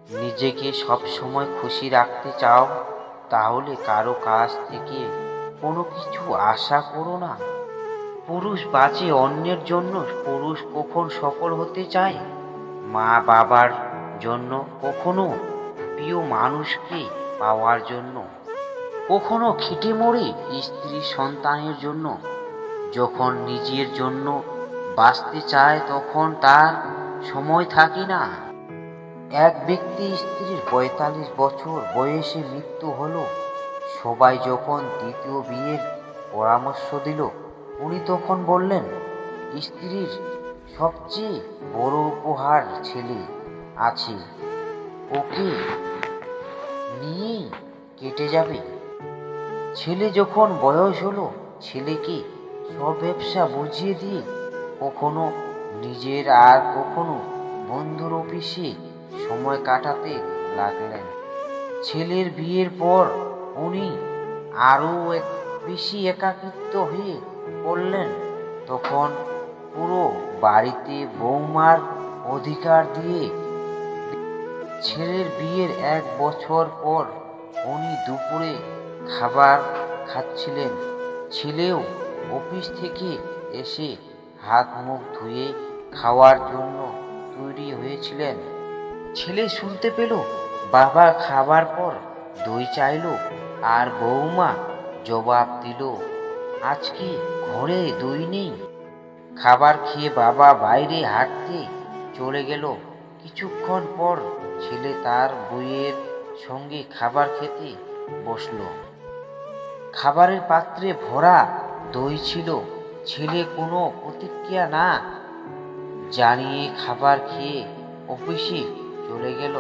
নিজেকে সবসময় খুশি রাখতে চাও, তাহলে কারো কাছ থেকে কোনো কিছু আশা করো না। পুরুষ বাঁচে অন্যের জন্য, পুরুষ কখন সফল হতে চায় মা বাবার জন্য, কখনো প্রিয় মানুষকে পাওয়ার জন্য, কখনো খেটে মরে স্ত্রী সন্তানের জন্য। যখন নিজের জন্য বাঁচতে চায় তখন তার সময় থাকে না। এক ব্যক্তি স্ত্রীর ৪৫ বছর বয়সে মৃত্যু হলো। সবাই যখন দ্বিতীয় বিয়ের পরামর্শ দিল, উনি তখন বললেন, স্ত্রীর সবচেয়ে বড় উপহার ছেলে আছে, ওকে নিয়েই কেটে যাবে। ছেলে যখন বয়স হলো, ছেলেকে সব ব্যবসা বুঝিয়ে দিয়ে কখনো নিজের আর কখনো বন্ধুর অফিসে সময় কাটাতে লাগলেন। ছেলের বিয়ের পর উনি আরও বেশি একাকিত্ব হয়ে পড়লেন। তখন পুরো বাড়িতে বৌমার অধিকার দিয়ে ছেলের বিয়ের ১ বছর পর উনি দুপুরে খাবার খাচ্ছিলেন। ছেলেও অফিস থেকে এসে হাত মুখ ধুয়ে খাওয়ার জন্য তৈরি হয়েছিলেন। ছেলে শুনতে পেল বাবা খাবার পর দই চাইল, আর বৌমা জবাব দিল, আজকে ঘরে দই নেই। খাবার খেয়ে বাবা বাইরে হাঁটতে চলে গেল। কিছুক্ষণ পর ছেলে তার বউয়ের সঙ্গে খাবার খেতে বসল। খাবারের পাত্রে ভরা দই ছিল। ছেলে কোনো প্রতিক্রিয়া না জানিয়ে খাবার খেয়ে অফিসে চলে গেল।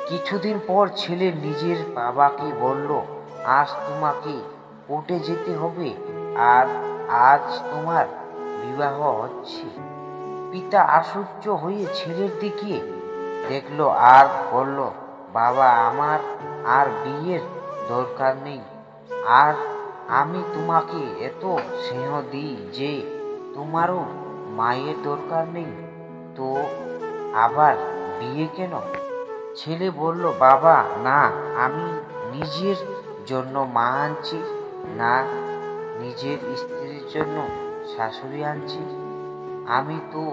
কিছুদিন পর ছেলে নিজের বাবাকে বলল, আজ তোমাকে কোর্টে যেতে হবে, আর আজ তোমার বিবাহ হচ্ছে। পিতা আশ্চর্য হয়ে ছেলের দিকে দেখল আর বলল, বাবা, আমার আর বিয়ের দরকার নেই। আর আমি তোমাকে এত স্নেহ দিই যে তোমারও মায়ের দরকার নেই, তো আবার বিয়ে কেন? ছেলে বলল, বাবা, না, আমি নিজের জন্য মা আনছি, না নিজের স্ত্রীর জন্য শাশুড়ি আনছি। আমি তো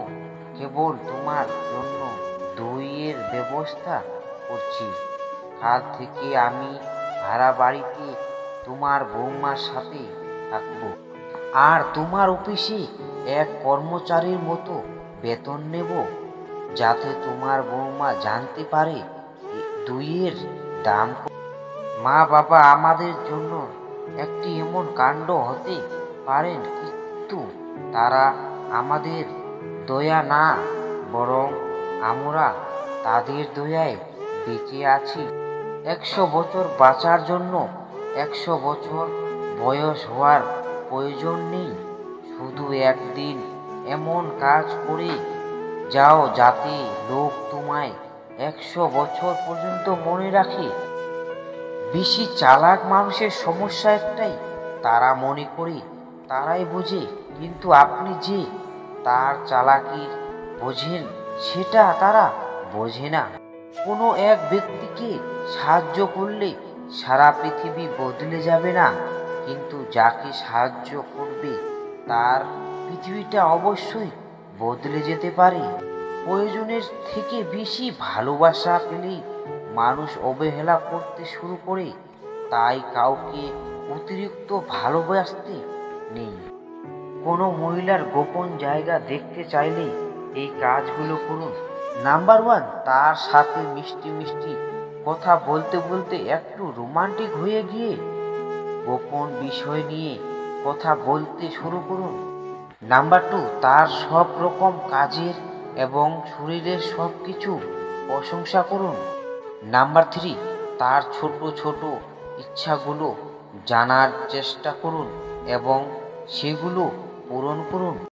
কেবল তোমার জন্য দইয়ের ব্যবস্থা করছি। কাল থেকে আমি ভাড়া বাড়িতে তোমার বৌমার সাথে থাকব, আর তোমার অফিসে এক কর্মচারীর মতো বেতন নেব, যাতে তোমার বৌমা জানতে পারে দইয়ের দাম। মা বাবা আমাদের জন্য একটি এমন কাণ্ড হতে পারেন, কিন্তু তারা আমাদের দয়া না, বরং আমরা তাদের দয়ায় বেঁচে আছি। ১০০ বছর বাঁচার জন্য ১০০ বছর বয়স হওয়ার প্রয়োজন নেই। শুধু একদিন এমন কাজ করে যাও যাতে লোক তোমায় ১০০ বছর পর্যন্ত মনে রাখে। বেশি চালাক মানুষের সমস্যা একটাই, তারা মনে করে তারাই বোঝে, কিন্তু আপনি যে তার চালাকি বোঝেন সেটা তারা বোঝে না। কোনো এক ব্যক্তিকে সাহায্য করলে সারা পৃথিবী বদলে যাবে না, কিন্তু যাকে সাহায্য করবে তার পৃথিবীটা অবশ্যই বদলে যেতে পারে। প্রয়োজনের থেকে বেশি ভালোবাসা পেলেই মানুষ অবহেলা করতে শুরু করে, তাই কাউকে অতিরিক্ত ভালোবাসতে নেই। কোনো মহিলার গোপন জায়গা দেখতে চাইলে এই কাজগুলো করুন। নাম্বার 1, তার সাথে মিষ্টি মিষ্টি কথা বলতে বলতে একটু রোমান্টিক হয়ে গিয়ে গোপন বিষয় নিয়ে কথা বলতে শুরু করুন। নাম্বার 2, তার সব রকম কাজের এবং শরীরের সব কিছু প্রশংসা করুন। নাম্বার 3, তার ছোট ছোট ইচ্ছাগুলো জানার চেষ্টা করুন এবং সেগুলো পূরণ করুন।